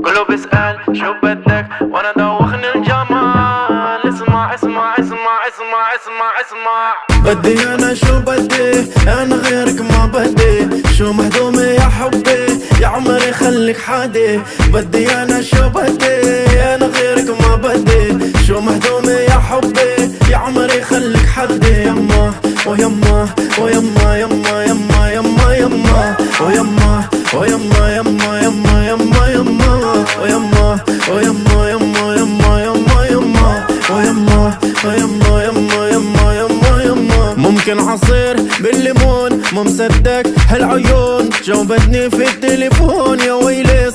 كله بيسأل شو بدك وانا دوخني الجمال. اسمع اسمع اسمع اسمع اسمع اسمع. بدي انا شو بدي، انا غيرك ما بدي. شو مهضومة يا حبي، يا عمري خليك حادي. بدي انا شو بدي، انا غيرك ما بدي. شو مهضومة يا حبي، يا عمري خليك حدي. يما ويما ويما يما يما يما يما ويما ويما يما يما يما يما ويما ويما يما يما يما يما ويما ويما يما يما يما يما. ممكن عصير بالليمون، مو مصدق هالعيون جاوبتني في التليفون. يا ويلي